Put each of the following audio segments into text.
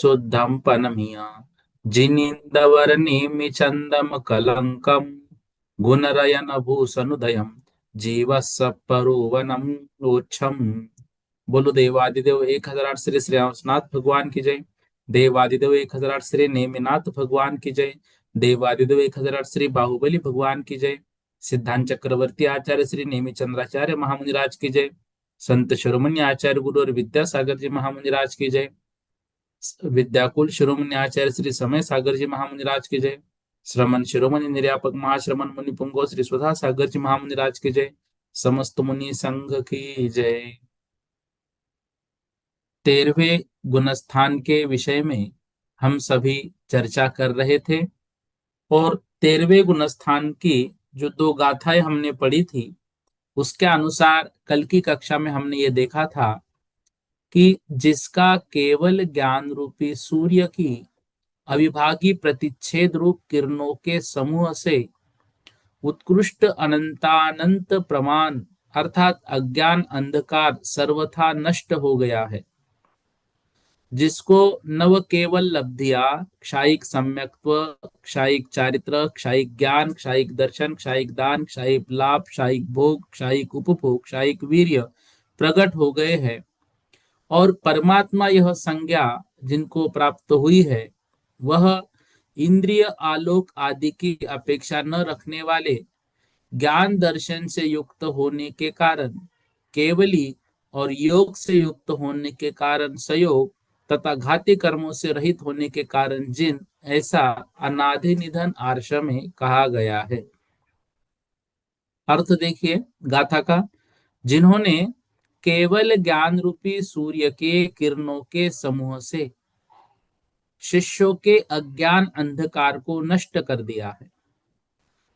శుద్ధం పనమియ जिनिंदवर्णिमि चंदम कलंकम गुणरयन भूषनुदयम जीवस्य परोवनम ओच्छम। बोलो देवादिदेव 1008 श्री श्री रामनाथ भगवान की जय। देवादिदेव 1008 श्री नेमिनाथ भगवान की जय। देवादिदेव 1008 श्री बाहुबली भगवान की जय। सिद्धांत चक्रवर्ती आचार्य श्री नेमि चंद्राचार्य महामुनिराज की जय। संत शिरोमणि आचार्य गुरु और विद्यासागर जी महामुनिराज की जय। विद्याकुल शिरोमणि आचार्य श्री समय सागर जी महामुनिराज की जय। श्रमण शिरोमणि निर्यापक महाश्रमण मुनि पुंगो श्री स्वधा सागर जी महामुनिराज की जय। समस्त मुनि संघ की जय। 13वें गुणस्थान के विषय में हम सभी चर्चा कर रहे थे और 13वें गुणस्थान की जो दो गाथाएं हमने पढ़ी थी उसके अनुसार कल की कक्षा में हमने ये देखा था कि जिसका केवल ज्ञान रूपी सूर्य की अविभागी प्रतिच्छेद रूप किरणों के समूह से उत्कृष्ट अनंतानंत प्रमाण अर्थात अज्ञान अंधकार सर्वथा नष्ट हो गया है, जिसको नव केवल लब्धिया क्षायिक सम्यक्त्व, क्षायिक चारित्र, क्षायिक ज्ञान, क्षायिक दर्शन, क्षायिक दान, क्षायिक लाभ, क्षायिक भोग, क्षायिक उपभोग, क्षायिक वीर्य प्रकट हो गए हैं और परमात्मा यह संज्ञा जिनको प्राप्त हुई है वह इंद्रिय आलोक आदि की अपेक्षा न रखने वाले ज्ञान दर्शन से युक्त होने के कारण केवली और योग से युक्त होने के कारण सयोग तथा घाती कर्मों से रहित होने के कारण जिन ऐसा अनादि निधन आर्ष में कहा गया है। अर्थ देखिए गाथा का, जिन्होंने केवल ज्ञान रूपी सूर्य के किरणों के समूह से शिष्यों के अज्ञान अंधकार को नष्ट कर दिया है।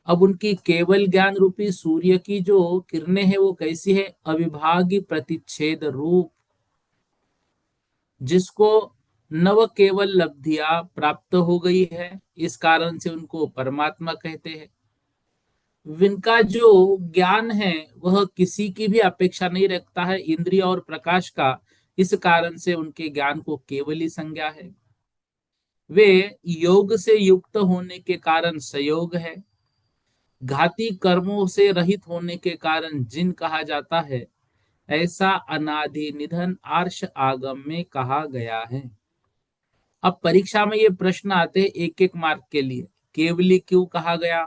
अब उनकी केवल ज्ञान रूपी सूर्य की जो किरणें हैं वो कैसी है? अविभागी प्रतिच्छेद रूप, जिसको नव केवल लब्धियां प्राप्त हो गई है, इस कारण से उनको परमात्मा कहते हैं। इनका जो ज्ञान है वह किसी की भी अपेक्षा नहीं रखता है इंद्रिय और प्रकाश का, इस कारण से उनके ज्ञान को केवली संज्ञा है। वे योग से युक्त होने के कारण सयोग है। घाती कर्मों से रहित होने के कारण जिन कहा जाता है, ऐसा अनादि निधन आर्ष आगम में कहा गया है। अब परीक्षा में ये प्रश्न आते हैं एक एक मार्क के लिए। केवली क्यों कहा गया?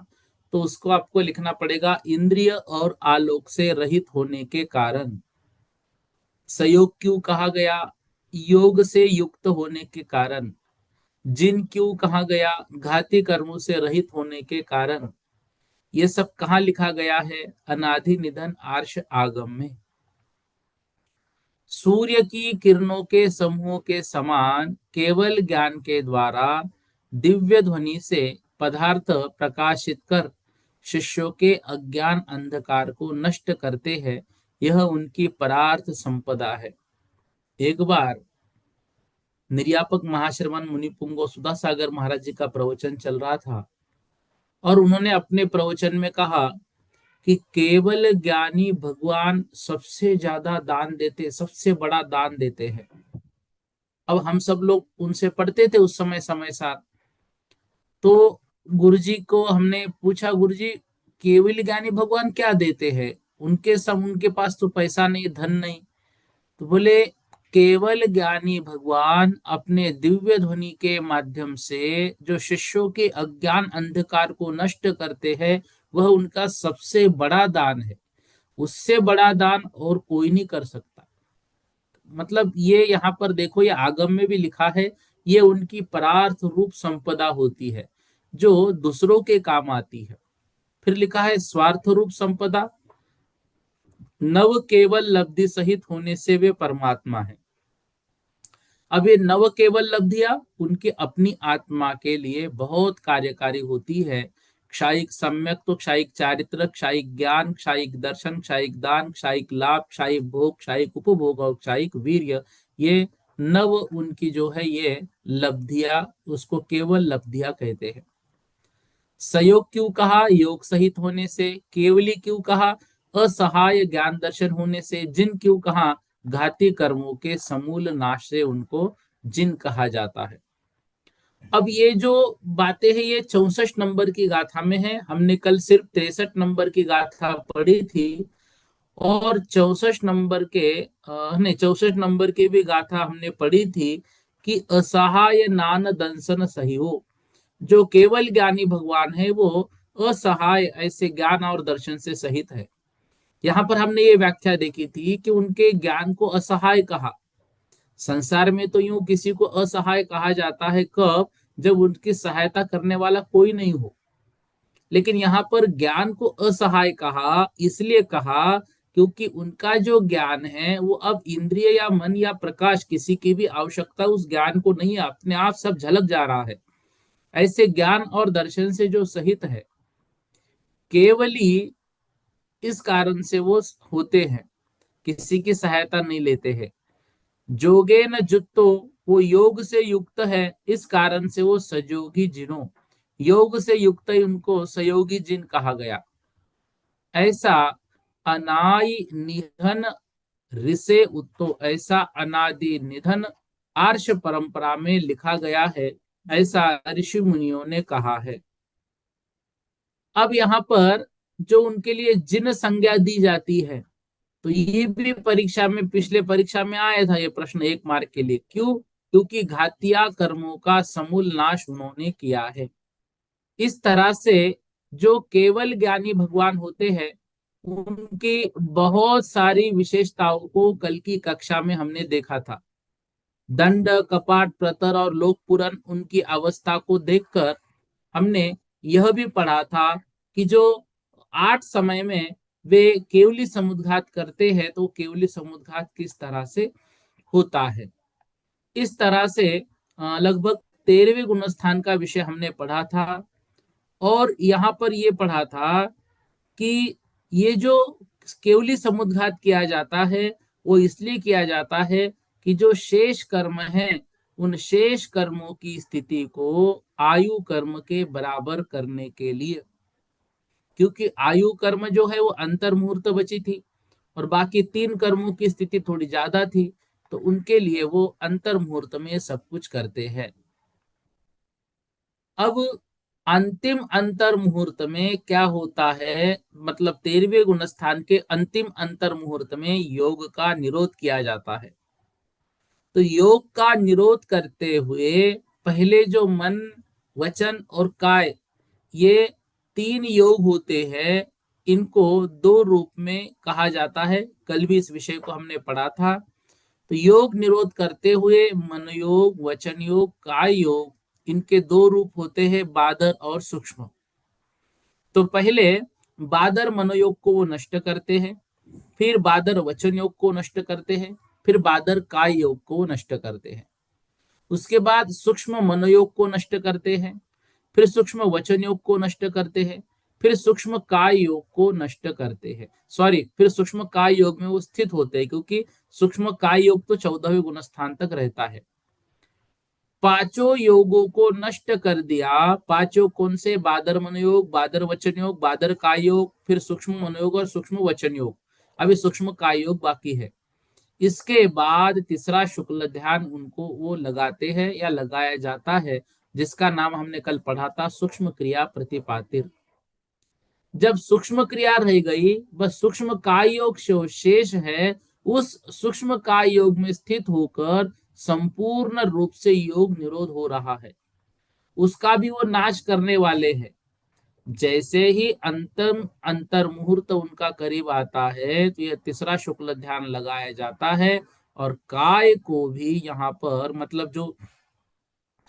तो उसको आपको लिखना पड़ेगा इंद्रिय और आलोक से रहित होने के कारण। सयोग क्यों कहा गया? योग से युक्त होने के कारण। जिन क्यों कहा गया? घाती कर्मों से रहित होने के कारण। ये सब कहाँ लिखा गया है? अनादि निधन आर्ष आगम में। सूर्य की किरणों के समूह के समान केवल ज्ञान के द्वारा दिव्य ध्वनि से पदार्थ प्रकाशित कर शिष्यों के अज्ञान अंधकार को नष्ट करते हैं, यह उनकी परार्थ संपदा है। एक बार निर्यापक महाश्रमण मुनि पुंगव सुधा सागर महाराज जी का प्रवचन चल रहा था और उन्होंने अपने प्रवचन में कहा कि केवल ज्ञानी भगवान सबसे ज्यादा दान देते, सबसे बड़ा दान देते हैं। अब हम सब लोग उनसे पढ़ते थे उस समय समय साथ, तो गुरुजी को हमने पूछा, गुरुजी केवल ज्ञानी भगवान क्या देते हैं? उनके पास तो पैसा नहीं, धन नहीं। तो बोले केवल ज्ञानी भगवान अपने दिव्य ध्वनि के माध्यम से जो शिष्यों के अज्ञान अंधकार को नष्ट करते हैं वह उनका सबसे बड़ा दान है। उससे बड़ा दान और कोई नहीं कर सकता। मतलब ये यहाँ पर देखो, ये आगम में भी लिखा है, ये उनकी परार्थ रूप संपदा होती है जो दूसरों के काम आती है। फिर लिखा है स्वार्थ रूप संपदा, नव केवल लब्धि सहित होने से वे परमात्मा है। अब ये नव केवल लब्धियां उनकी अपनी आत्मा के लिए बहुत कार्यकारी होती है। क्षायिक सम्यक तो क्षायिक चारित्र, क्षायिक ज्ञान, क्षायिक दर्शन, क्षायिक दान, क्षायिक लाभ, क्षायिक भोग, क्षायिक उपभोग और क्षायिक वीर्य, ये नव उनकी जो है ये लब्धियां, उसको केवल लब्धियां कहते हैं। सयोग क्यों कहा? योग सहित होने से। केवली क्यों कहा? असहाय ज्ञान दर्शन होने से। जिन क्यों कहा? घाती कर्मों के समूल नाश से उनको जिन कहा जाता है। अब ये जो बातें हैं ये 64 नंबर की गाथा में है। हमने कल सिर्फ 63 नंबर की गाथा पढ़ी थी, और 64 नंबर के नहीं 64 नंबर की भी गाथा हमने पढ़ी थी कि असहाय नान दंसन सही हो। जो केवल ज्ञानी भगवान है वो असहाय ऐसे ज्ञान और दर्शन से सहित है। यहाँ पर हमने ये व्याख्या देखी थी कि उनके ज्ञान को असहाय कहा। संसार में तो यूं किसी को असहाय कहा जाता है कब? जब उनकी सहायता करने वाला कोई नहीं हो। लेकिन यहाँ पर ज्ञान को असहाय कहा, इसलिए कहा क्योंकि उनका जो ज्ञान है वो अब इंद्रिय या मन या प्रकाश किसी की भी आवश्यकता उस ज्ञान को नहीं है, अपने आप सब झलक जा रहा है। ऐसे ज्ञान और दर्शन से जो सहित है, केवली इस कारण से वो होते हैं, किसी की सहायता नहीं लेते हैं। जोगे न जुत्तो, वो योग से युक्त है, इस कारण से वो सजोगी जिनो। योग से युक्त ही उनको सयोगी जिन कहा गया। ऐसा अनाई निधन ऋषे उत्तो, ऐसा अनादि निधन आर्ष परंपरा में लिखा गया है, ऐसा ऋषि मुनियों ने कहा है। अब यहाँ पर जो उनके लिए जिन संज्ञा दी जाती है, तो ये भी परीक्षा में, पिछले परीक्षा में आया था ये प्रश्न 1 मार्क के लिए। क्यों? क्योंकि घातिया कर्मों का समूल नाश उन्होंने किया है। इस तरह से जो केवल ज्ञानी भगवान होते हैं उनकी बहुत सारी विशेषताओं को कल की कक्षा में हमने देखा था। दंड, कपाट, प्रतर और लोक पुरन, उनकी अवस्था को देखकर हमने यह भी पढ़ा था कि जो 8 समय में वे केवली समुद्घात करते हैं तो केवली समुद्घात किस तरह से होता है। इस तरह से लगभग 13वें गुणस्थान का विषय हमने पढ़ा था। और यहाँ पर ये पढ़ा था कि ये जो केवली समुद्घात किया जाता है वो इसलिए किया जाता है कि जो शेष कर्म है उन शेष कर्मों की स्थिति को आयु कर्म के बराबर करने के लिए। क्योंकि आयु कर्म जो है वो अंतर मुहूर्त बची थी और बाकी 3 कर्मों की स्थिति थोड़ी ज्यादा थी, तो उनके लिए वो अंतर मुहूर्त में सब कुछ करते हैं। अब अंतिम अंतर मुहूर्त में क्या होता है? मतलब 13वें गुणस्थान के अंतिम अंतर मुहूर्त में योग का निरोध किया जाता है। तो योग का निरोध करते हुए पहले जो मन, वचन और काय, ये 3 योग होते हैं, इनको 2 रूप में कहा जाता है। कल भी इस विषय को हमने पढ़ा था। तो योग निरोध करते हुए मन योग, वचन योग, काय योग, इनके 2 रूप होते हैं, बादर और सूक्ष्म। तो पहले बादर मनोयोग को वो नष्ट करते हैं, फिर बादर वचन योग को नष्ट करते हैं, फिर बादर काय योग को नष्ट करते हैं। उसके बाद सूक्ष्म मनोयोग को नष्ट करते हैं, फिर सूक्ष्म वचन योग को नष्ट करते हैं, फिर सूक्ष्म काय योग को नष्ट करते हैं। सॉरी, फिर सूक्ष्म काय योग में वो स्थित होते हैं, क्योंकि सूक्ष्म काय योग तो 14वें गुणस्थान तक रहता है। पांचों योगों को नष्ट कर दिया। पांचों कौन से? बादर मनोयोग, बादर वचन योग, बादर काय योग, फिर सूक्ष्म मनोयोग और सूक्ष्म वचन योग। अभी सूक्ष्म काय योग बाकी है। इसके बाद तीसरा शुक्ल ध्यान उनको वो लगाते हैं या लगाया जाता है, जिसका नाम हमने कल पढ़ा था सूक्ष्म क्रिया प्रतिपातिर। जब सूक्ष्म क्रिया रह गई, बस सूक्ष्म काय योग शेष है। उस सूक्ष्म काय योग में स्थित होकर संपूर्ण रूप से योग निरोध हो रहा है, उसका भी वो नाश करने वाले हैं। जैसे ही अंतम अंतर मुहूर्त उनका करीब आता है तो यह तीसरा शुक्ल ध्यान लगाया जाता है, और काय को भी यहाँ पर, मतलब जो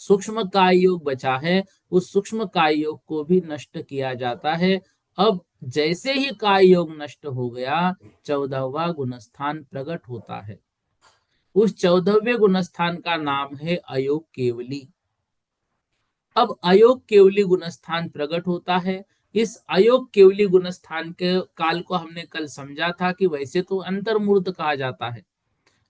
सूक्ष्म काय योग बचा है उस सूक्ष्म काय योग को भी नष्ट किया जाता है। अब जैसे ही काय योग नष्ट हो गया, 14वां गुणस्थान प्रकट होता है। उस 14वें गुणस्थान का नाम है अयोग केवली। अब अयोग केवली गुणस्थान प्रकट होता है। इस अयोग केवली गुणस्थान के काल को हमने कल समझा था कि वैसे तो अंतर्मुहूर्त कहा जाता है,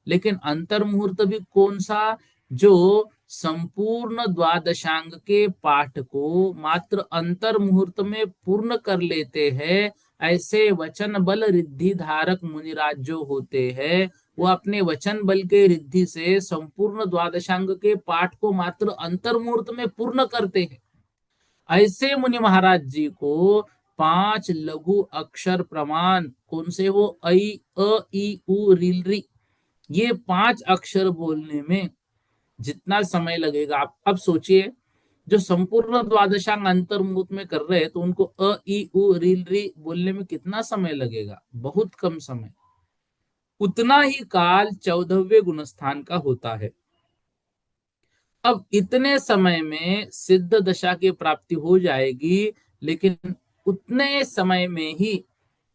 लेकिन अंतर मुहूर्त भी कौन सा, जो संपूर्ण द्वादशांग के पाठ को मात्र अंतर मुहूर्त में पूर्ण कर लेते हैं। ऐसे वचन बल रिद्धि धारक मुनिराज जो होते हैं, वो अपने वचन बल के रिद्धि से संपूर्ण द्वादशांग के पाठ को मात्र अंतर मुहूर्त में पूर्ण करते हैं। ऐसे मुनि महाराज जी को 5 लघु अक्षर प्रमाण, कौन से, वो ऐ अ ई उ रिल री, ये 5 अक्षर बोलने में जितना समय लगेगा, आप अब सोचिए, जो संपूर्ण द्वादशांग अंतर्मुहूर्त में कर रहे हैं तो उनको अ ई उ रील री बोलने में कितना समय लगेगा, बहुत कम समय। उतना ही काल 14वें गुणस्थान का होता है। अब इतने समय में सिद्ध दशा की प्राप्ति हो जाएगी, लेकिन उतने समय में ही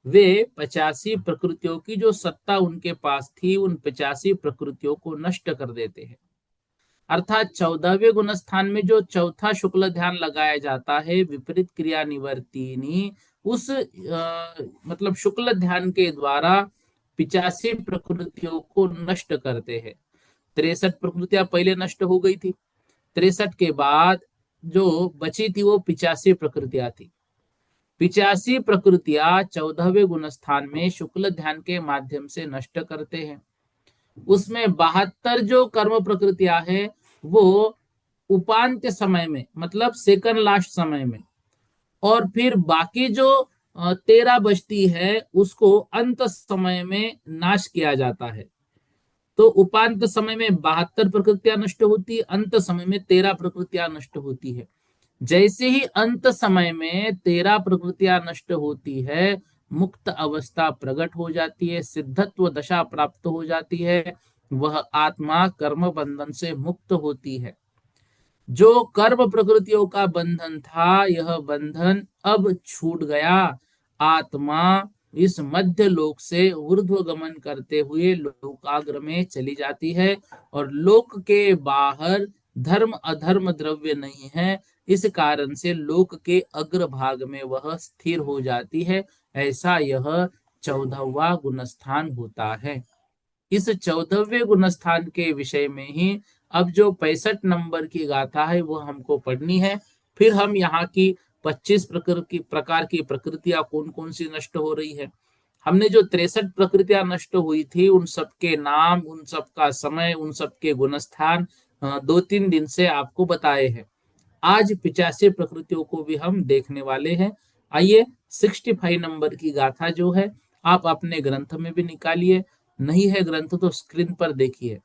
वे 85 प्रकृतियों की जो सत्ता उनके पास थी, उन 85 प्रकृतियों को नष्ट कर देते हैं। अर्थात 14वें गुणस्थान में जो चौथा शुक्ल ध्यान लगाया जाता है, विपरीत क्रिया निवर्तिनी, उस मतलब शुक्ल ध्यान के द्वारा 85 प्रकृतियों को नष्ट करते हैं। 63 प्रकृतियां पहले नष्ट हो गई थी, 63 के बाद जो बची थी वो 85 प्रकृतियां थी। 85 प्रकृतियां 14वें गुणस्थान में शुक्ल ध्यान के माध्यम से नष्ट करते हैं। उसमें 72 जो कर्म प्रकृतियां हैं, वो उपांत्य समय में, मतलब सेकंड लास्ट समय में, और फिर बाकी जो 13 बचती है उसको अंत समय में नाश किया जाता है। तो उपांत समय में 72 प्रकृतियां नष्ट होती है, अंत समय में 13 प्रकृतियां नष्ट होती है। जैसे ही अंत समय में 13 प्रकृतियां नष्ट होती है, मुक्त अवस्था प्रकट हो जाती है, सिद्धत्व दशा प्राप्त हो जाती है, वह आत्मा कर्म बंधन से मुक्त होती है। जो कर्म प्रकृतियों का बंधन था, यह बंधन अब छूट गया। आत्मा इस मध्य लोक से ऊर्ध्व गमन करते हुए लोकाग्र में चली जाती है, और लोक के बाहर धर्म अधर्म द्रव्य नहीं है, इस कारण से लोक के अग्र भाग में वह स्थिर हो जाती है। ऐसा यह 14वां गुणस्थान होता है। इस 14वें गुणस्थान के विषय में ही अब जो 65 नंबर की गाथा है वो हमको पढ़नी है। फिर हम यहाँ की 25 प्रकार की प्रकृतियां कौन कौन सी नष्ट हो रही है, हमने जो 63 प्रकृतियां नष्ट हुई थी उन सबके नाम, उन सबका समय, उन सबके गुणस्थान 2-3 दिन से आपको बताए हैं। आज 85 प्रकृतियों को भी हम देखने वाले हैं। आइए 65 नंबर की गाथा जो है आप अपने ग्रंथ में भी निकालिए, नहीं है ग्रंथ तो स्क्रीन पर देखिए।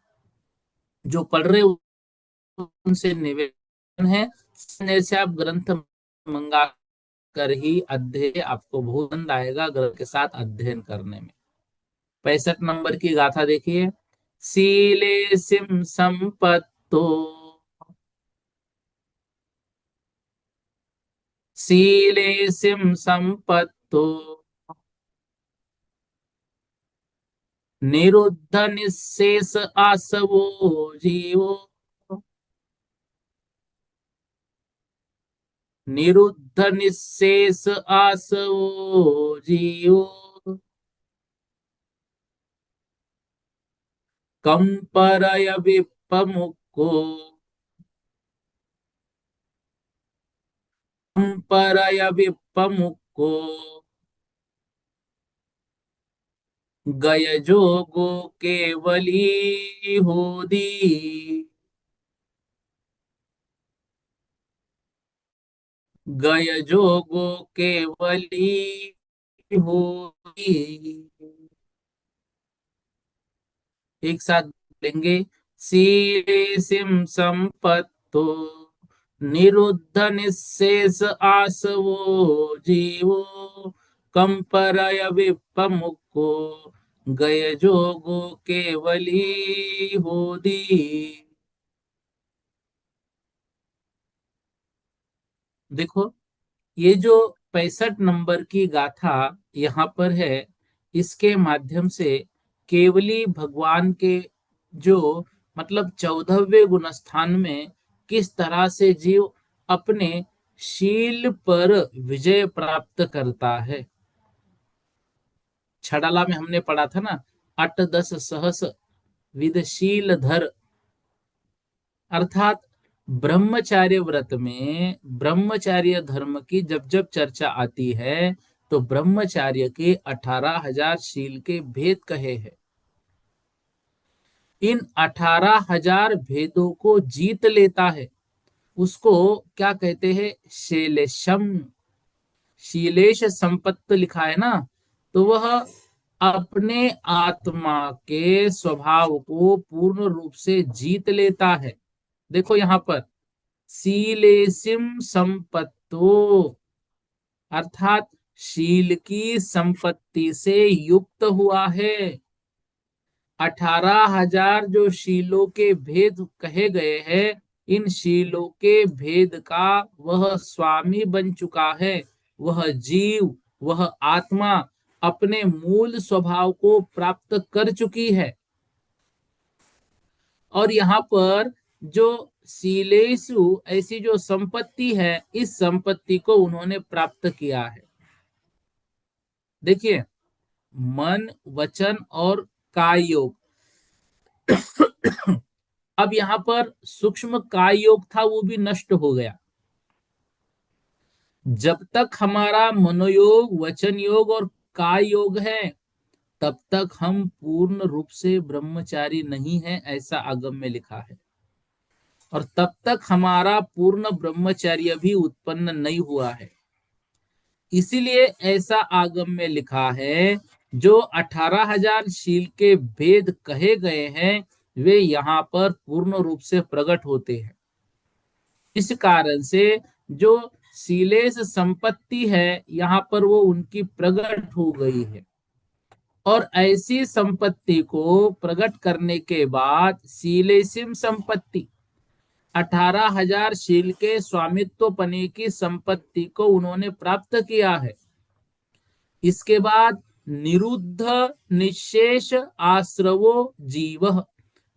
जो पढ़ रहे उनसे निवेदन है, से आप ग्रंथ मंगा कर ही अध्ययन, आपको बहुत आनंद आएगा ग्रंथ के साथ अध्ययन करने में। 65 नंबर की गाथा देखिए। सीले सिम संपत्तो, सीले सिम संपत्तो, निरुद्ध निशेष आसवो जीवो, निरुद्ध निशेष आसवो जीवो, कंपरय विपमुक्को, कंपरय विपमुक्को, गय जोगो केवली होदी, गय जोगो केवली होदी। एक साथ लेंगे। सीले सिम संपत्तो, निरुद्ध निशेष आसवो जीवो, कंपरय विपमुक्को, गय जोगो केवली होदी। देखो, ये जो 65 नंबर की गाथा यहाँ पर है, इसके माध्यम से केवली भगवान के जो मतलब 14वें गुणस्थान में किस तरह से जीव अपने शील पर विजय प्राप्त करता है। छड़ाला में हमने पढ़ा था ना, अट दस सहस विदशील धर, अर्थात ब्रह्मचार्य व्रत में ब्रह्मचार्य धर्म की जब जब चर्चा आती है तो ब्रह्मचार्य के 18,000 शील के भेद कहे हैं। इन 18,000 भेदों को जीत लेता है, उसको क्या कहते हैं, शैलेशम। शीलेश संपत्ति लिखा है ना, तो वह अपने आत्मा के स्वभाव को पूर्ण रूप से जीत लेता है। देखो यहां पर शीलेसिम संपत्तो, अर्थात शील की संपत्ति से युक्त हुआ है। 18,000 जो शीलों के भेद कहे गए हैं, इन शीलों के भेद का वह स्वामी बन चुका है। वह जीव, वह आत्मा अपने मूल स्वभाव को प्राप्त कर चुकी है। और यहाँ पर जो शीलेषु ऐसी जो संपत्ति है, इस संपत्ति को उन्होंने प्राप्त किया है। देखिए, मन वचन और काय योग। अब यहां पर सूक्ष्म काय योग था, वो भी नष्ट हो गया। जब तक हमारा मनोयोग वचन योग और काय योग है, तब तक हम पूर्ण रूप से ब्रह्मचारी नहीं है, ऐसा आगम में लिखा है। और तब तक हमारा पूर्ण ब्रह्मचर्य भी उत्पन्न नहीं हुआ है। इसीलिए ऐसा आगम में लिखा है, जो 18,000 शील के भेद कहे गए हैं, वे यहाँ पर पूर्ण रूप से प्रकट होते हैं। इस कारण से जो शीलेश संपत्ति है, यहाँ पर वो उनकी प्रकट हो गई है। और ऐसी संपत्ति को प्रकट करने के बाद शीलेशिम संपत्ति, 18,000 शील के स्वामित्व पने की संपत्ति को उन्होंने प्राप्त किया है। इसके बाद निरुद्ध निशेष आश्रवो जीव,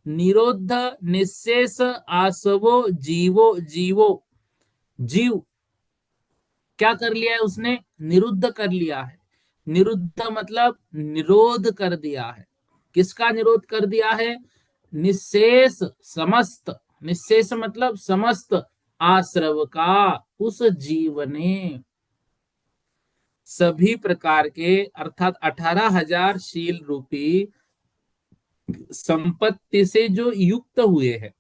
निरुद्ध निशेष आश्रवो जीवो जीवो, जीव क्या कर लिया है उसने, निरुद्ध कर लिया है। निरुद्ध मतलब निरोध कर दिया है। किसका निरोध कर दिया है, निशेष समस्त, निशेष मतलब समस्त आश्रव का, उस जीव ने सभी प्रकार के अर्थात 18,000 शील रूपी संपत्ति से जो युक्त हुए हैं,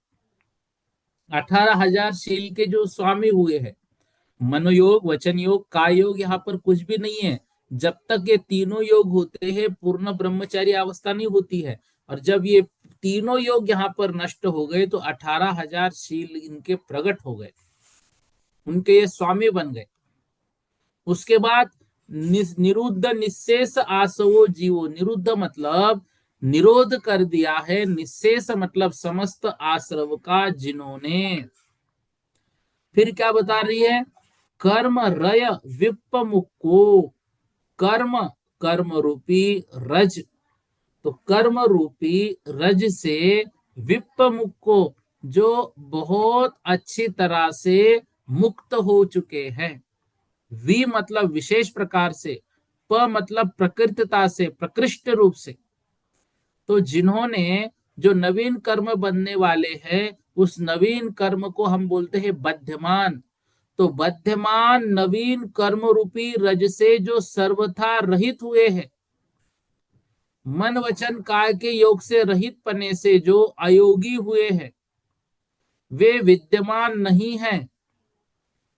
18,000 शील के जो स्वामी हुए हैं, मनोयोग वचन योग काय योग यहाँ पर कुछ भी नहीं है। जब तक ये तीनों योग होते हैं, पूर्ण ब्रह्मचारी अवस्था नहीं होती है। और जब ये तीनों योग यहाँ पर नष्ट हो गए, तो 18,000 शील इनके प्रकट हो गए, उनके ये स्वामी बन गए। उसके बाद निरुद्ध निशेष आसवो जीवो, निरुद्ध मतलब निरोध कर दिया है, निशेष मतलब समस्त आश्रव का जिन्होंने। फिर क्या बता रही है, कर्म रय विप्प मुक्को, कर्म कर्म रूपी रज, तो कर्म रूपी रज से विप्प मुक्को, जो बहुत अच्छी तरह से मुक्त हो चुके हैं। वी मतलब विशेष प्रकार से, प मतलब प्रकृतता से, प्रकृष्ट रूप से। तो जिन्होंने जो नवीन कर्म बनने वाले हैं, उस नवीन कर्म को हम बोलते हैं बध्यमान। तो बध्यमान नवीन कर्म रूपी रज से जो सर्वथा रहित हुए हैं, मन वचन काय के योग से रहित पने से जो अयोगी हुए हैं, वे विद्यमान नहीं हैं।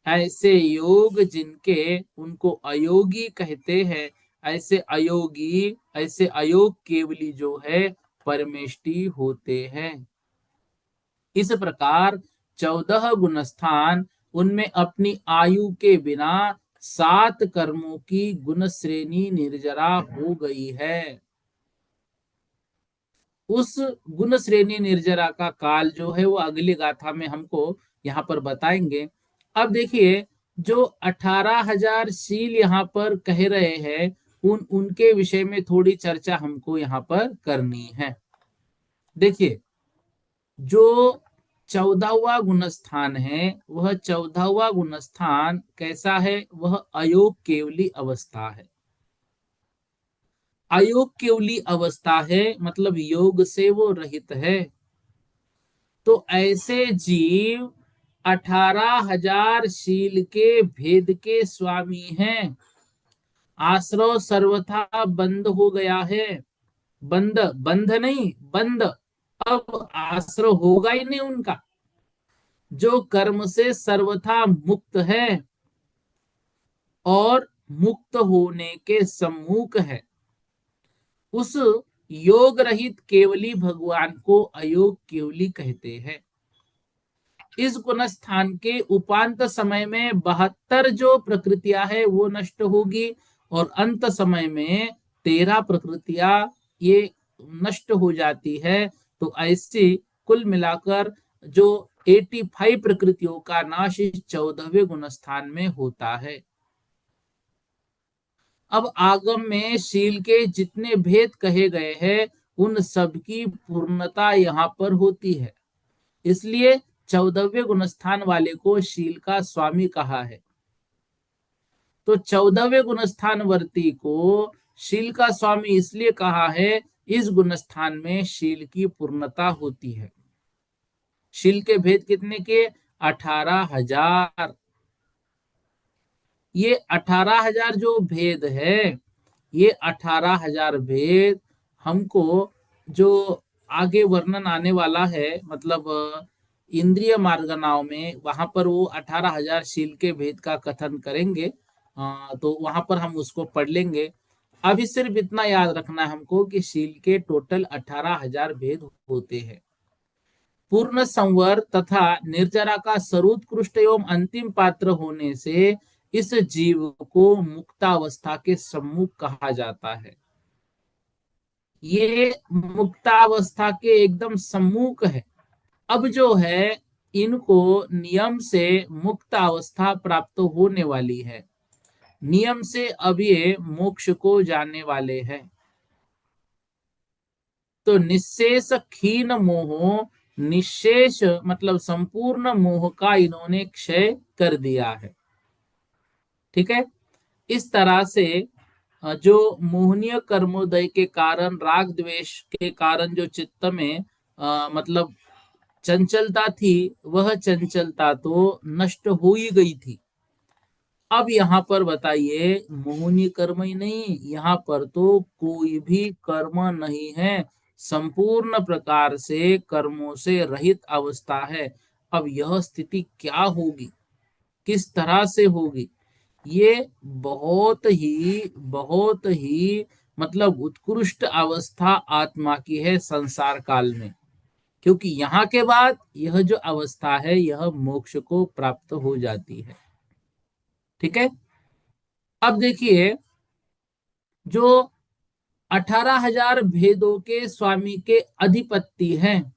ऐसे योग जिनके, उनको अयोगी कहते हैं। ऐसे अयोगी, ऐसे अयोग केवली जो है परमेष्टि होते हैं। इस प्रकार 14 गुणस्थान, उनमें अपनी आयु के बिना 7 कर्मों की गुण श्रेणी निर्जरा हो गई है। उस गुण श्रेणी निर्जरा का काल जो है, वो अगली गाथा में हमको यहाँ पर बताएंगे। अब देखिए, जो 18,000 शील यहाँ पर कह रहे हैं, उनके विषय में थोड़ी चर्चा हमको यहाँ पर करनी है। देखिए, जो 14वां गुणस्थान है, वह 14वां गुणस्थान कैसा है? वह अयोग केवली अवस्था है। अयोग केवली अवस्था है मतलब योग से वो रहित है। तो ऐसे जीव 18,000 शील के भेद के स्वामी हैं। आश्रव सर्वथा बंद हो गया है। बंद, बंध नहीं, बंद। अब आश्रव होगा ही नहीं उनका। जो कर्म से सर्वथा मुक्त है और मुक्त होने के सम्मुख है, उस योग रहित केवली भगवान को अयोग केवली कहते हैं। इस गुणस्थान के उपांत समय में 72 जो प्रकृतियां है वो नष्ट होगी, और अंत समय में 13 प्रकृतियां ये नष्ट हो जाती है। तो ऐसे कुल मिलाकर जो 85 प्रकृतियों का नाश इस 14वें गुणस्थान में होता है। अब आगम में शील के जितने भेद कहे गए हैं, उन सब की पूर्णता यहाँ पर होती है। इसलिए 14वें गुणस्थान वाले को शील का स्वामी कहा है। तो 14वें गुणस्थान वर्ती को शील का स्वामी इसलिए कहा है, इस गुणस्थान में शील की पूर्णता होती है। शील के भेद कितने के? 18,000। ये 18,000 जो भेद है, ये 18,000 भेद हमको जो आगे वर्णन आने वाला है, मतलब इंद्रिय मार्गनाव में, वहां पर वो 18,000 शील के भेद का कथन करेंगे। तो वहां पर हम उसको पढ़ लेंगे। अभी सिर्फ इतना याद रखना है हमको कि शील के टोटल 18,000 भेद होते हैं। पूर्ण संवर तथा निर्जरा का सर्वोत्कृष्ट एवं अंतिम पात्र होने से इस जीव को मुक्तावस्था के सम्मुख कहा जाता है। ये मुक्तावस्था के एकदम सम्मुख है। अब जो है, इनको नियम से मुक्त अवस्था प्राप्त होने वाली है। नियम से अब ये मोक्ष को जाने वाले हैं। तो निशेष क्षीण मोह, निशेष मतलब संपूर्ण मोह का इन्होंने क्षय कर दिया है। ठीक है। इस तरह से जो मोहनीय कर्मोदय के कारण, राग द्वेष के कारण जो चित्त में मतलब चंचलता थी, वह चंचलता तो नष्ट हो ही गई थी। अब यहाँ पर बताइए, मोहनी कर्म ही नहीं, यहाँ पर तो कोई भी कर्म नहीं है। संपूर्ण प्रकार से कर्मों से रहित अवस्था है। अब यह स्थिति क्या होगी, किस तरह से होगी? ये बहुत ही मतलब उत्कृष्ट अवस्था आत्मा की है संसार काल में। क्योंकि यहाँ के बाद यह जो अवस्था है, यह मोक्ष को प्राप्त हो जाती है। ठीक है। अब देखिए, जो 18,000 भेदों के स्वामी के अधिपति हैं,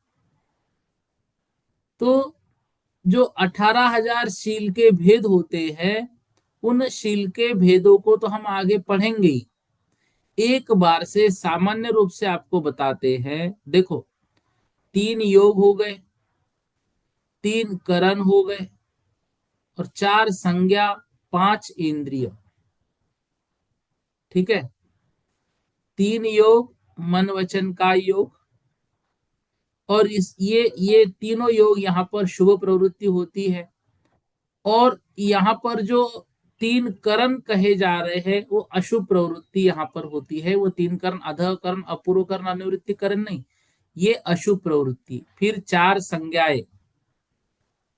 तो जो 18,000 शील के भेद होते हैं, उन शील के भेदों को तो हम आगे पढ़ेंगे ही। एक बार से सामान्य रूप से आपको बताते हैं। देखो, 3 योग हो गए, 3 करण हो गए, और 4 संज्ञा, 5 इंद्रिय। ठीक है। 3 योग, मन वचन का योग, और इस ये तीनों योग यहाँ पर शुभ प्रवृत्ति होती है। और यहाँ पर जो 3 करण कहे जा रहे हैं, वो अशुभ प्रवृत्ति यहाँ पर होती है। वो 3 करण, अधः करण, अपूर्व करण, अनुवृत्ति करण नहीं, ये अशुभ प्रवृत्ति। फिर 4 संज्ञाएं।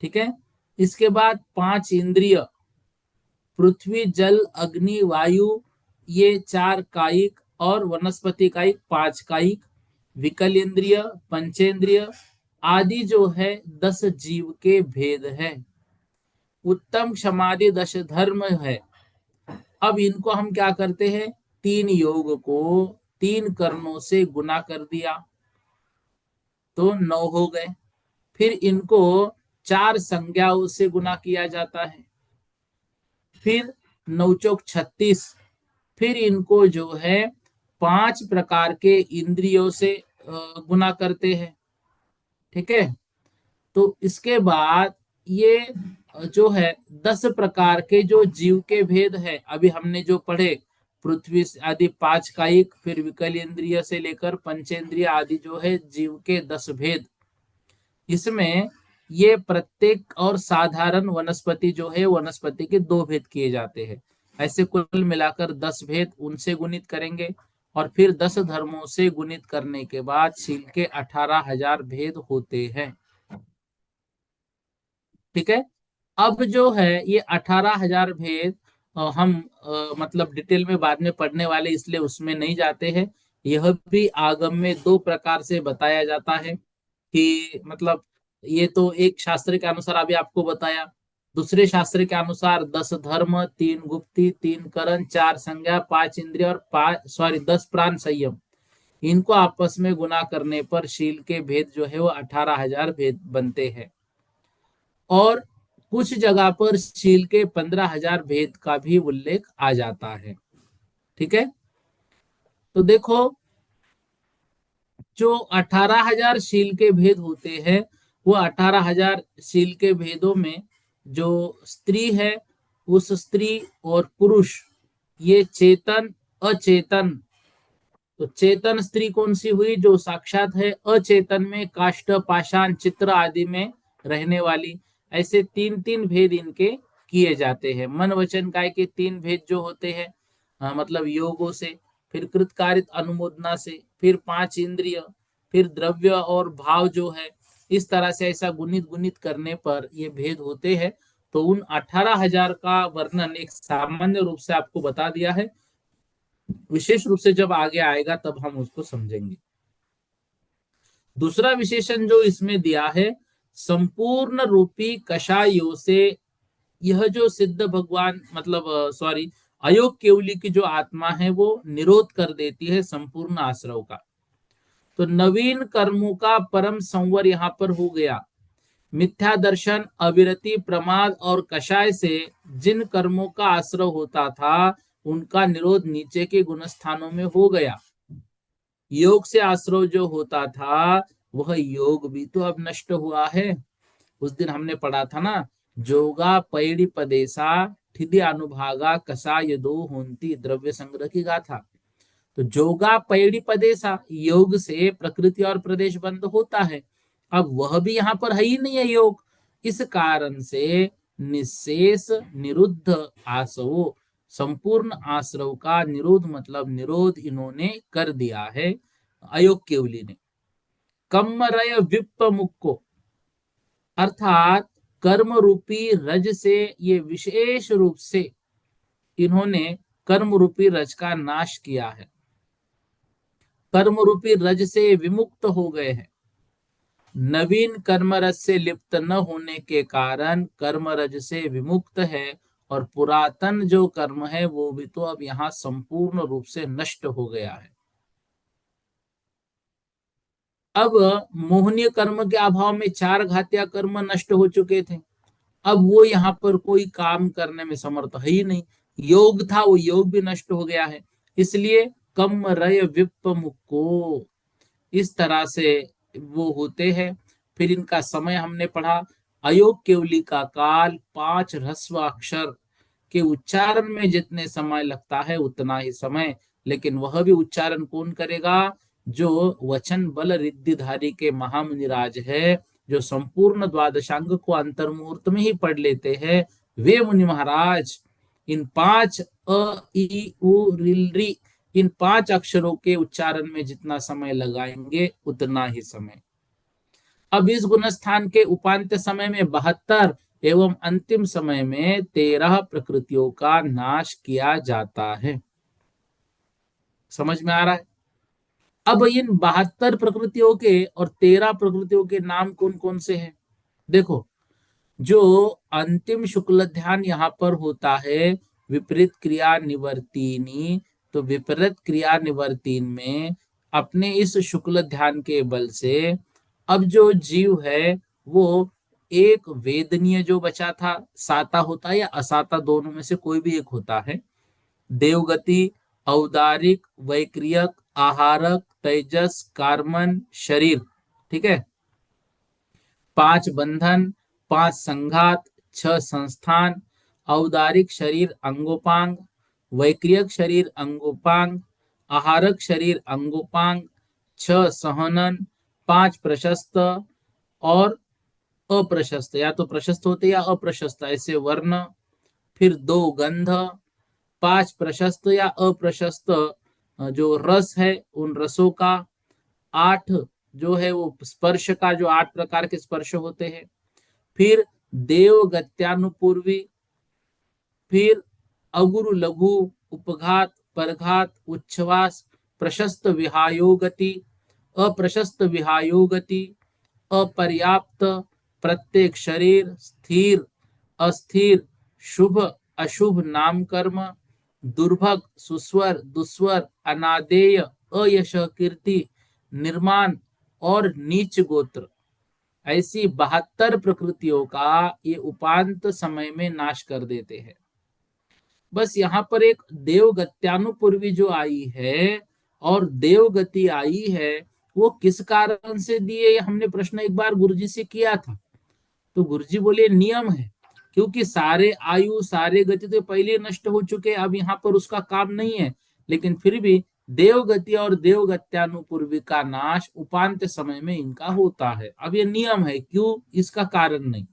ठीक है। इसके बाद 5 इंद्रिय, पृथ्वी, जल, अग्नि, वायु, ये 4 कायिक, और वनस्पति कायिक 5 कायिक, विकल इंद्रिय, पंचेंद्रिय आदि जो है 10 जीव के भेद है। उत्तम क्षमादि 10 धर्म है। अब इनको हम क्या करते हैं, 3 योग को 3 कर्णों से गुना कर दिया तो 9 हो गए। फिर इनको 4 संज्ञाओं से गुना किया जाता है, फिर 9 चौक 36। फिर इनको जो है 5 प्रकार के इंद्रियों से गुना करते हैं। ठीक है। तो इसके बाद ये जो है 10 प्रकार के जो जीव के भेद है, अभी हमने जो पढ़े, पृथ्वी आदि 5 कायिक, फिर विकल इंद्रिय से लेकर पंचेंद्रिय आदि जो है जीव के 10 भेद, इसमें ये प्रत्येक और साधारण वनस्पति जो है वनस्पति के 2 भेद किए जाते हैं। ऐसे कुल मिलाकर 10 भेद, उनसे गुणित करेंगे और फिर 10 धर्मों से गुणित करने के बाद शील के 18,000 भेद होते हैं। ठीक है। अब जो है ये 18,000 भेद हम मतलब डिटेल में बाद में पढ़ने वाले, इसलिए उसमें नहीं जाते हैं। यह भी आगम में 2 प्रकार से बताया जाता है कि मतलब ये तो एक शास्त्र के अनुसार अभी आपको बताया, दूसरे शास्त्र के अनुसार 10 धर्म, 3 गुप्ती, 3 करण, 4 संज्ञा, 5 इंद्रिय और 10 प्राण संयम, इनको आपस में गुना करने पर शील के भेद जो है वो 18,000 भेद बनते हैं। और कुछ जगह पर शील के 15,000 भेद का भी उल्लेख आ जाता है। ठीक है। तो देखो, जो 18,000 शील के भेद होते हैं, वो 18,000 शील के भेदों में जो स्त्री है, उस स्त्री और पुरुष, ये चेतन अचेतन, तो चेतन स्त्री कौन सी हुई, जो साक्षात है, अचेतन में काष्ठ पाषाण चित्र आदि में रहने वाली, ऐसे 3 3 भेद इनके किए जाते हैं। मन वचन काय के 3 भेद जो होते हैं, मतलब योगों से, फिर कृतकारित अनुमोदना से, फिर 5 इंद्रिय, फिर द्रव्य और भाव जो है, इस तरह से ऐसा गुणित गुणित करने पर ये भेद होते हैं। तो उन 18,000 का वर्णन एक सामान्य रूप से आपको बता दिया है, विशेष रूप से जब आगे आएगा तब हम उसको समझेंगे। दूसरा विशेषण जो इसमें दिया है, संपूर्ण रूपी कषायों से, यह जो सिद्ध भगवान मतलब सॉरी अयोग केवली की जो आत्मा है वो निरोध कर देती है संपूर्ण आश्रव का। तो नवीन कर्मों का परम संवर यहाँ पर हो गया। मिथ्या दर्शन, अविरति, प्रमाद और कषाय से जिन कर्मों का आश्रव होता था, उनका निरोध नीचे के गुणस्थानों में हो गया। योग से आश्रव जो होता था, वह योग भी तो अब नष्ट हुआ है। उस दिन हमने पढ़ा था ना, जोगा पैड़ी पदेसा ठिदि अनुभागा कसा यदो होंती, द्रव्य संग्रह की गाथा। तो जोगा पैड़ी पदेसा, योग से प्रकृति और प्रदेश बंद होता है। अब वह भी यहाँ पर है ही नहीं है योग, इस कारण से निशेष निरुद्ध आसवो, संपूर्ण आश्रव का निरोध, मतलब निरोध इन्होंने कर दिया है अयोग केवली ने। कम्मरय विप्प मुक्को, अर्थात कर्म रूपी रज से ये विशेष रूप से इन्होंने कर्म रूपी रज का नाश किया है, कर्म रूपी रज से विमुक्त हो गए हैं। नवीन कर्मरज से लिप्त न होने के कारण कर्मरज से विमुक्त है, और पुरातन जो कर्म है वो भी तो अब यहाँ संपूर्ण रूप से नष्ट हो गया है। अब मोहनीय कर्म के अभाव में 4 घातिया कर्म नष्ट हो चुके थे, अब वो यहाँ पर कोई काम करने में समर्थ है ही नहीं। योग था, वो योग भी नष्ट हो गया है, इसलिए कम रय विप्प मुक्को, इस तरह से वो होते हैं। फिर इनका समय हमने पढ़ा, अयोग केवली का काल 5 ह्रस्व अक्षर के उच्चारण में जितने समय लगता है उतना ही समय, लेकिन वह भी उच्चारण कौन करेगा, जो वचन बल रिद्धिधारी के महामुनिराज है, जो संपूर्ण द्वादशांग को अंतर मुहूर्त में ही पढ़ लेते हैं, वे मुनि महाराज इन 5 अ इ उ रि इन 5 अक्षरों के उच्चारण में जितना समय लगाएंगे उतना ही समय। अब इस गुणस्थान के उपांत्य समय में 72 एवं अंतिम समय में 13 प्रकृतियों का नाश किया जाता है। समझ में आ रहा है? अब इन 72 प्रकृतियों के और 13 प्रकृतियों के नाम कौन कौन से हैं? देखो, जो अंतिम शुक्ल ध्यान यहाँ पर होता है, विपरीत क्रिया निवर्तिनी, तो विपरीत क्रिया निवर्तिन में अपने इस शुक्ल ध्यान के बल से अब जो जीव है वो एक वेदनीय जो बचा था, साता होता है या असाता, दोनों में से कोई भी एक होता है, देवगति, औदारिक, वैक्रियक, आहारक, तेजस, कार्मन, शरीर। ठीक है। 5 बंधन, 5 संघात, 6 संस्थान, औदारिक शरीर अंगोपांग, वैक्रियक शरीर अंगोपांग, आहारक शरीर अंगोपांग, 6 सहनन, 5 प्रशस्त और अप्रशस्त, या तो प्रशस्त होते या अप्रशस्त ऐसे वर्ण, फिर 2 गंध, 5 प्रशस्त या अप्रशस्त जो रस है उन रसों का, 8 जो है वो स्पर्श का, जो 8 प्रकार के स्पर्श होते हैं, फिर देव गत्यानुपूर्वी, फिर अगुरु लघु, उपघात, परघात, उच्छ्वास, प्रशस्त विहायोगति, अप्रशस्त विहायोगति, अपर्याप्त, प्रत्येक शरीर, स्थिर, अस्थिर, शुभ अशुभ नाम कर्म, दुर्भग, सुस्वर, दुस्वर, अनादेय, अयश कीर्ति, निर्माण और नीच गोत्र, ऐसी 72 प्रकृतियों का ये उपांत समय में नाश कर देते हैं। बस यहाँ पर एक देवगत्यानुपूर्वी जो आई है और देवगति आई है, वो किस कारण से दिए, हमने प्रश्न एक बार गुरुजी से किया था, तो गुरुजी बोले नियम है, क्योंकि सारे आयु सारे गति तो पहले नष्ट हो चुके, अब यहाँ पर उसका काम नहीं है, लेकिन फिर भी देवगति और देवगत्यानुपूर्वी का नाश उपांत समय में इनका होता है। अब ये नियम है, क्यों, इसका कारण नहीं।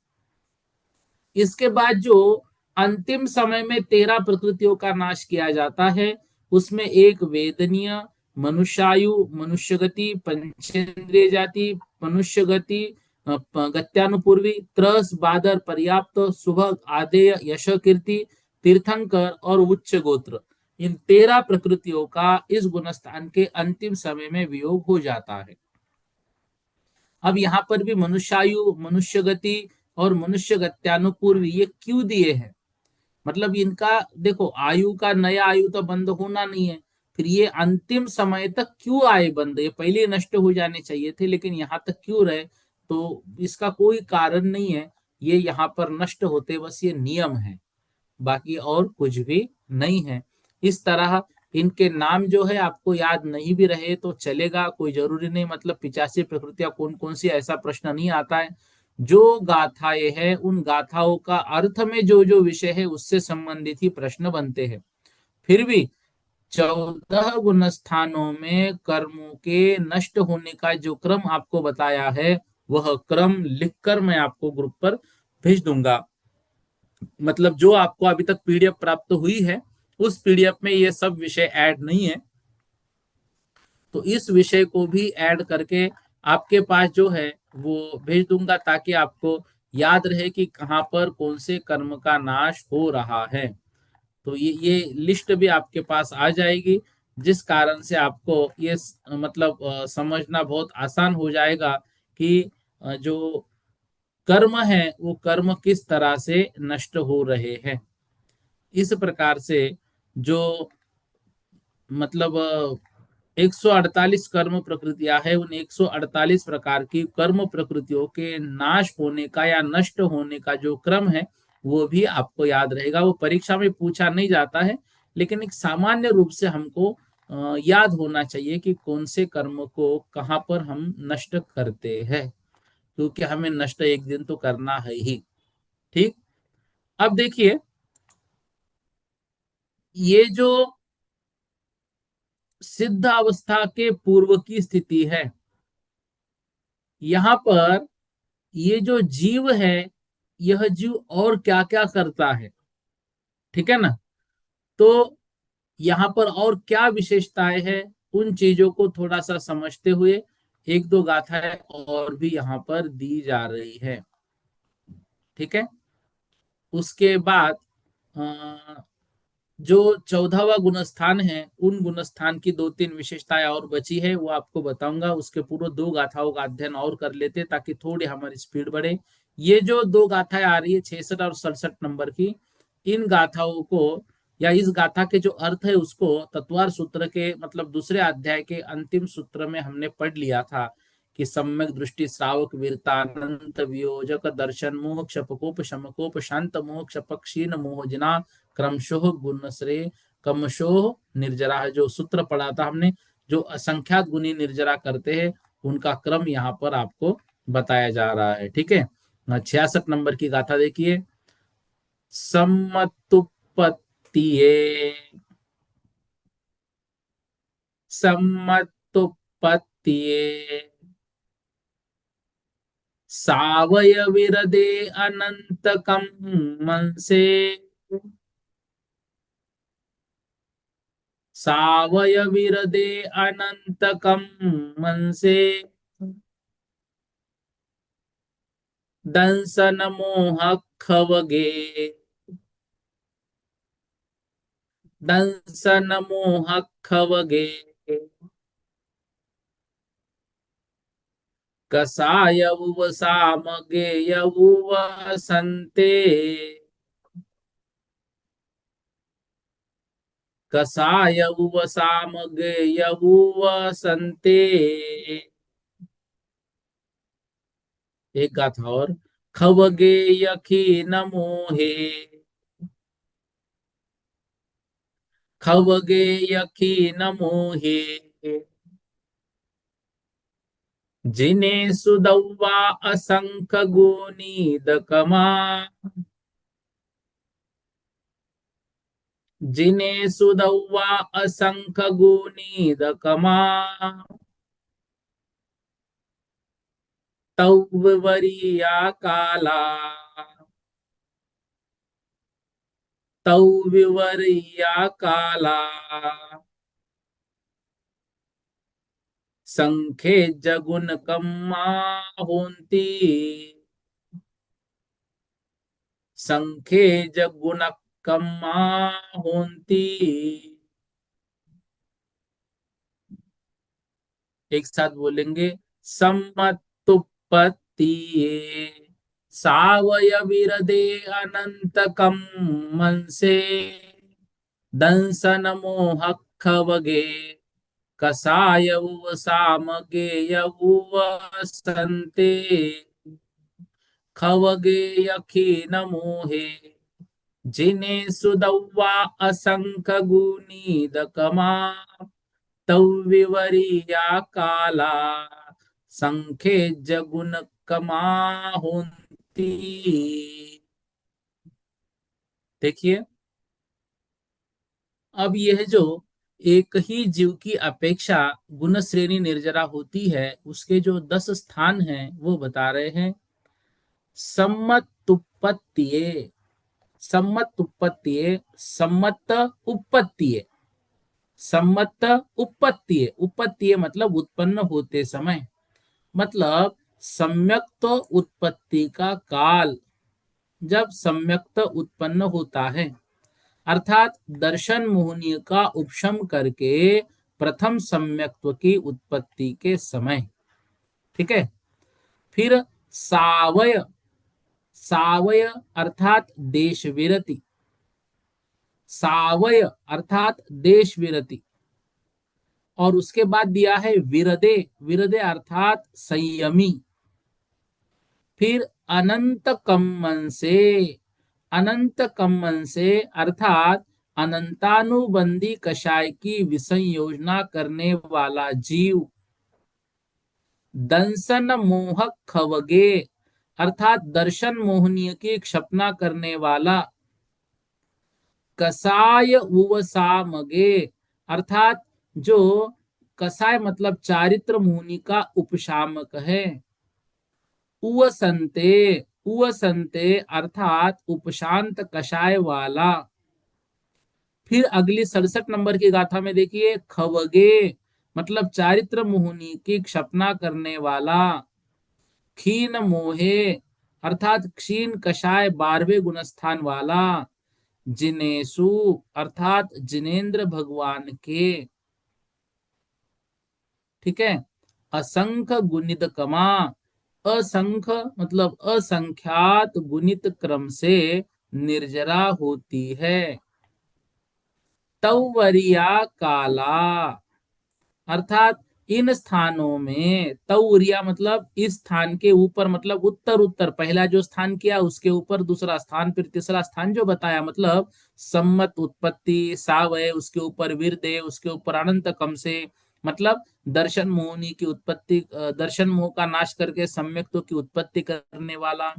इसके बाद जो अंतिम समय में 13 प्रकृतियों का नाश किया जाता है, उसमें एक वेदनीय, मनुष्यायु, मनुष्य गति, पंचेंद्रिय जाति, मनुष्य गति, गत्यानुपूर्वी, त्रस, बादर, पर्याप्त, सुभग, आदेय, यश कीर्ति, तीर्थंकर और उच्च गोत्र, इन 13 प्रकृतियों का इस गुणस्थान के अंतिम समय में वियोग हो जाता है। अब यहाँ पर भी मनुष्यायु, मनुष्य गति और मनुष्य गत्यानुपूर्वी ये क्यों दिए हैं, मतलब इनका देखो आयु का नया आयु तो बंद होना नहीं है, फिर ये अंतिम समय तक क्यों आए बंद, ये पहले नष्ट हो जाने चाहिए थे लेकिन यहाँ तक क्यों रहे, तो इसका कोई कारण नहीं है, ये यहाँ पर नष्ट होते, बस ये नियम है, बाकी और कुछ भी नहीं है। इस तरह इनके नाम जो है आपको याद नहीं भी रहे तो चलेगा, कोई जरूरी नहीं, मतलब 85 प्रकृतियां कौन कौन सी ऐसा प्रश्न नहीं आता है। जो गाथाएं हैं उन गाथाओं का अर्थ में जो जो विषय है उससे संबंधित ही प्रश्न बनते हैं। फिर भी 14 गुण स्थानों में कर्मों के नष्ट होने का जो क्रम आपको बताया है, वह क्रम लिखकर मैं आपको ग्रुप पर भेज दूंगा। मतलब जो आपको अभी तक पीडीएफ प्राप्त हुई है उस पीडीएफ में ये सब विषय ऐड नहीं है, तो इस विषय को भी ऐड करके आपके पास जो है वो भेज दूंगा, ताकि आपको याद रहे कि कहाँ पर कौन से कर्म का नाश हो रहा है। तो ये लिस्ट भी आपके पास आ जाएगी, जिस कारण से आपको ये मतलब समझना बहुत आसान हो जाएगा कि जो कर्म है वो कर्म किस तरह से नष्ट हो रहे हैं। इस प्रकार से जो मतलब 148 कर्म प्रकृतियां है, उन 148 प्रकार की कर्म प्रकृतियों के नाश होने का या नष्ट होने का जो क्रम है वो भी आपको याद रहेगा। वो परीक्षा में पूछा नहीं जाता है, लेकिन एक सामान्य रूप से हमको याद होना चाहिए कि कौन से कर्म को कहाँ पर हम नष्ट करते हैं, क्योंकि हमें नष्ट एक दिन तो करना है ही। ठीक, अब देखिए ये जो सिद्ध अवस्था के पूर्व की स्थिति है, यहाँ पर ये जो जीव है, यह जीव और क्या क्या करता है, ठीक है ना, तो यहाँ पर और क्या विशेषताएं हैं, उन चीजों को थोड़ा सा समझते हुए एक दो गाथाएं और भी यहाँ पर दी जा रही है। ठीक है, उसके बाद जो 14वां गुणस्थान है उन गुणस्थान की दो तीन विशेषताएं और बची है, वो आपको बताऊंगा। उसके पूर्व दो गाथाओं का अध्ययन और कर लेते ताकि थोड़ी हमारी स्पीड बढ़े। ये जो दो गाथाएं आ रही है 66 और 67 नंबर की, इन गाथाओं को या इस गाथा के जो अर्थ है उसको तत्वार सूत्र के मतलब दूसरे अध्याय के अंतिम सूत्र में हमने पढ़ लिया था कि सम्यक दृष्टि श्रावक वीरता अनंत वियोजक दर्शन मोह क्षपकोप शमकोप शांत मोह क्षपक क्षीण मोहजना क्रमशोह गुणश्रेय कमशोह निर्जरा, जो सूत्र पढ़ा था हमने, जो असंख्यात गुणी निर्जरा करते हैं उनका क्रम यहाँ पर आपको बताया जा रहा है। ठीक है, 66 नंबर की गाथा देखिए। सम्मतुत्पत्तिये, सम्मतुत्पत्तिये सावयविरदे अनंतकं मनसे, सावयविरदे अनंतकं मनसे दंसन मोह खवगे, दंसन मोह खवगे कसायवुव सामगेयवुव संते, कसायवुव सामगेयवुव संते। एक गाथा और। खवगे यखी न मोहे, खवगे यखी न मोहे जिने सुदौवा असंख गुनीद कमा, जिने सुदौवा असंख गुनीद कमा तौ विवरिया काला, तौ विवरिया काला संखे जगुन कम्मा होंती, संखे जगुन कम्मा होंती। एक साथ बोलेंगे। सम्मतुत्पत्तिये सावयविरदे अनंतकं मनसे दंसन मोह खवगे कसायवुव सामगेयवुव संते खवगे यखी न मोहे जिने सुदौवा असंख गुनीद कमा तौ विवरिया काला संखे जगुन कमा होती। देखिए, अब यह जो एक ही जीव की अपेक्षा गुण श्रेणी निर्जरा होती है, उसके जो 10 स्थान हैं वो बता रहे हैं। सम्मतुत्पत्तिये, सम्मतुत्पत्तिये, सम्मत उत्पत्तिये, सम्मत उत्पत्तिये, उत्पत्तिये मतलब उत्पन्न होते समय, मतलब सम्यक्त उत्पत्ति का काल, जब सम्यक्त उत्पन्न होता है, अर्थात दर्शन मोहनीय का उपशम करके प्रथम सम्यक्त्व की उत्पत्ति के समय। ठीक है। फिर सावय, सावय अर्थात देश विरति, सावय अर्थात देश विरति। और उसके बाद दिया है विरदे, विरदे अर्थात संयमी। फिर अनंत कम्मन से, अनंत कम्मन से अर्थात अनंतानुबंधी कषाय की विसंयोजना करने वाला जीव। दंसन मोहक खवगे अर्थात दर्शन मोहनीय की क्षपना करने वाला। कसाय उवसामगे अर्थात जो कसाय मतलब चारित्र मोहनी का उपशामक है। उवसंते, उवसंते अर्थात उपशांत कषाय वाला। फिर अगली 67 नंबर की गाथा में देखिए, खवगे मतलब चारित्र मोहनी की क्षपना करने वाला। क्षीण मोहे अर्थात क्षीण कषाय 12वें गुणस्थान वाला। जिनेशु अर्थात जिनेन्द्र भगवान के। ठीक है। असंख्य गुणित कमा, असंख्य मतलब असंख्यात गुणित क्रम से निर्जरा होती है। तौवरिया काला अर्थात इन स्थानों में, तौरिया मतलब इस स्थान के ऊपर, मतलब उत्तर उत्तर, पहला जो स्थान किया उसके ऊपर दूसरा स्थान, फिर तीसरा स्थान जो बताया, मतलब सम्मत उत्पत्ति, सावय उसके ऊपर विरदे, उसके ऊपर अनंत कम से, मतलब दर्शन मोहिनी की उत्पत्ति, दर्शन मोह का नाश करके सम्यक्तों की उत्पत्ति करने वाला,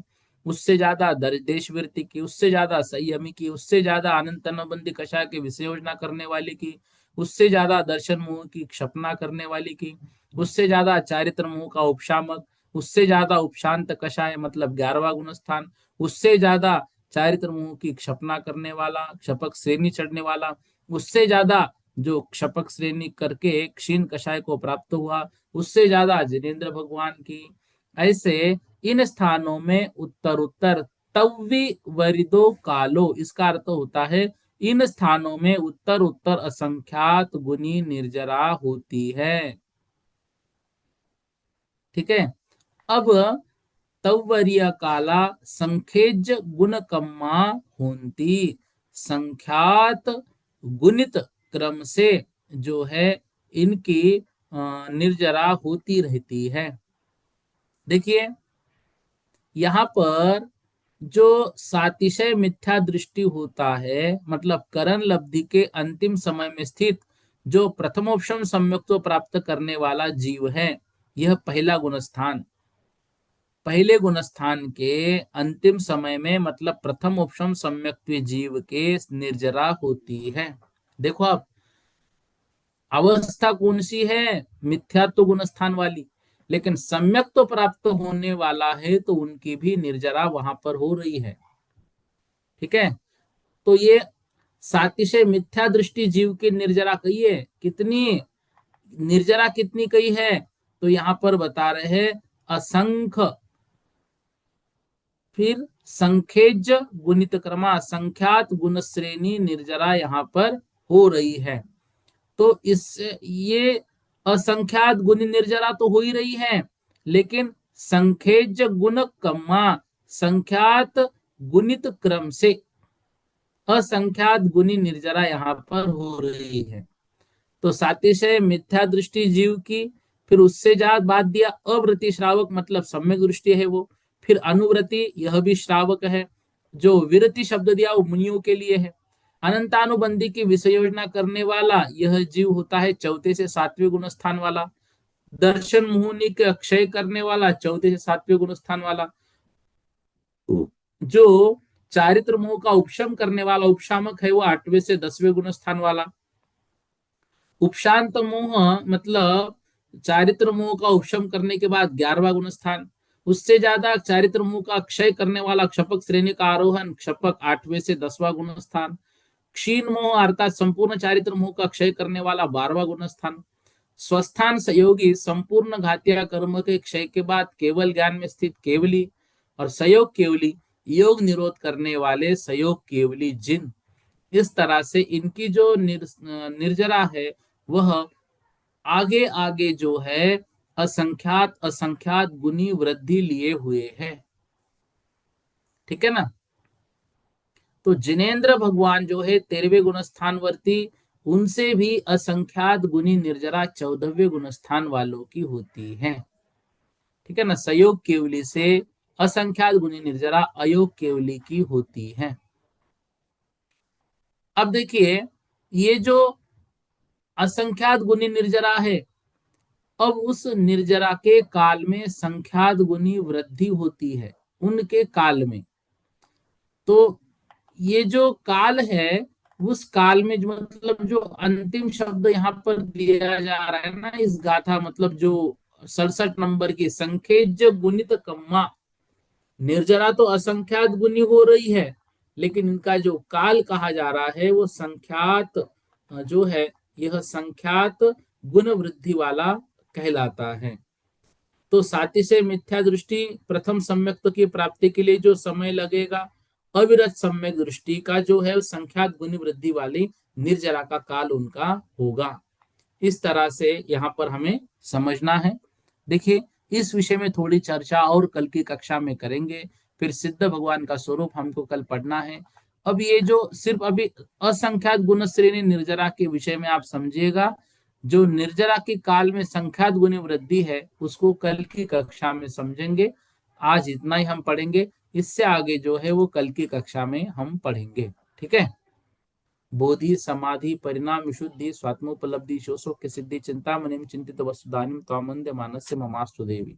उससे ज्यादा देशवृत्ति की, उससे ज्यादा संयमी की, उससे ज्यादा अनंत अनुबंधी कषाय की विषय योजना करने वाली की, उससे ज्यादा दर्शन मोह की क्षपना करने वाली की, उससे ज्यादा चारित्र मोह का उपशामक, उससे ज्यादा उपशांत कषाय मतलब 11वां गुण स्थान, उससे ज्यादा चारित्र मोह की क्षपना करने वाला, क्षपक श्रेणी चढ़ने वाला, उससे ज्यादा जो क्षपक श्रेणी करके क्षीण कषाय को प्राप्त हुआ, उससे ज्यादा जिनेन्द्र भगवान की। ऐसे इन स्थानों में उत्तर उत्तर तव्वी वरिदो कालो, इसका अर्थ होता है इन स्थानों में उत्तर उत्तर असंख्यात गुनी निर्जरा होती है। ठीक है। अब तव्वरीय काला संखेज गुण कम्मा होती, संख्यात गुणित क्रम से जो है इनकी निर्जरा होती रहती है। देखिए यहाँ पर जो सातिशय मिथ्या दृष्टि होता है, मतलब करण लब्धि के अंतिम समय में स्थित जो प्रथमोपशम सम्यक्त्व प्राप्त करने वाला जीव है, यह पहला गुणस्थान, पहले गुणस्थान के अंतिम समय में मतलब प्रथम उपशम सम्यक्त्व जीव के निर्जरा होती है। देखो आप, अवस्था कौन सी है? मिथ्यात्व गुणस्थान वाली, लेकिन सम्यक तो प्राप्त होने वाला है तो उनकी भी निर्जरा वहां पर हो रही है। ठीक है। तो ये सातिशय मिथ्या दृष्टि जीव की निर्जरा कही है, कितनी निर्जरा कितनी कही है? तो यहां पर बता रहे हैं असंख्य, फिर संखेज गुणित क्रमा, संख्यात गुण श्रेणी निर्जरा यहां पर हो रही है। तो इससे ये असंख्यात गुण निर्जरा तो हो ही रही है, लेकिन संखेज गुण कम्मा, संख्यात गुणित क्रम से असंख्यात गुणी निर्जरा यहां पर हो रही है। तो सातिशय मिथ्या दृष्टि जीव की, फिर उससे ज्यादा बात दिया अवृत्ति श्रावक मतलब सम्यक दृष्टि है वो, फिर अनुव्रति यह भी श्रावक है, जो विरति शब्द दिया वो मुनियों के लिए है, अनंतानुबंधी की विषय योजना करने वाला यह जीव होता है चौथे से सातवें गुण स्थान वाला, दर्शन मुहुनि के अक्षय करने वाला चौथे से सातवें गुण स्थान वाला, जो चारित्र मोह का उपशम करने वाला उपशामक है वो 8वें से 10वें गुण स्थान वाला, उपशांत मोह मतलब चारित्र मोह का उपशम करने के बाद 11वां गुण स्थान, उससे ज्यादा चारित्र मोह का क्षय करने वाला क्षपक श्रेणी का आरोहण क्षपक 8वें से 10वां गुण स्थान, क्षीण मोह अर्थात संपूर्ण चारित्र मोह का क्षय करने वाला 12वां गुण स्थान, स्वस्थान सहयोगी संपूर्ण घातिया कर्म के क्षय के बाद केवल ज्ञान में स्थित केवली, और सहयोग केवली योग निरोध करने वाले सहयोग केवली जिन। इस तरह से इनकी जो निर्जरा है वह आगे आगे जो है असंख्यात असंख्यात गुनी वृद्धि लिए हुए है। ठीक है ना। तो जिनेन्द्र भगवान जो है 13वें गुण स्थानवर्ती, उनसे भी असंख्यात गुनी निर्जरा 14वें गुण स्थान वालों की होती है। ठीक है ना। संयोग केवली से असंख्यात गुनी निर्जरा अयोग केवली की होती है। अब देखिए ये जो असंख्यात गुनी निर्जरा है, अब उस निर्जरा के काल में संख्यात गुनी वृद्धि होती है उनके काल में। तो ये जो काल है, उस काल में जो मतलब जो अंतिम शब्द यहाँ पर दिया जा रहा है ना इस गाथा, मतलब जो 67 नंबर की संखेज गुणित कम्मा, निर्जरा तो असंख्यात गुनी हो रही है, लेकिन इनका जो काल कहा जा रहा है वो संख्यात जो है, यह संख्यात गुण वृद्धि वाला कहलाता है। तो साति से मिथ्या दृष्टि प्रथम सम्यक्त की प्राप्ति के लिए जो समय लगेगा, अविरत सम्यक दृष्टि का जो है संख्यात गुण वृद्धि वाली निर्जरा का काल उनका होगा। इस तरह से यहाँ पर हमें समझना है। देखिए इस विषय में थोड़ी चर्चा और कल की कक्षा में करेंगे। फिर सिद्ध भगवान का स्वरूप हमको कल पढ़ना है। अब ये जो सिर्फ अभी असंख्यात गुण श्रेणी निर्जरा के विषय में आप समझिएगा, जो निर्जरा के काल में संख्यात गुण वृद्धि है उसको कल की कक्षा में समझेंगे। आज इतना ही हम पढ़ेंगे, इससे आगे जो है वो कल की कक्षा में हम पढ़ेंगे। ठीक है। बोधि समाधि परिणाम विशुद्धि स्वात्मोपलब्धि शोषो के सिद्धि चिंतामणिम चिंतित वसुदानिम त्वामंद मानस्य ममास्तु देवी।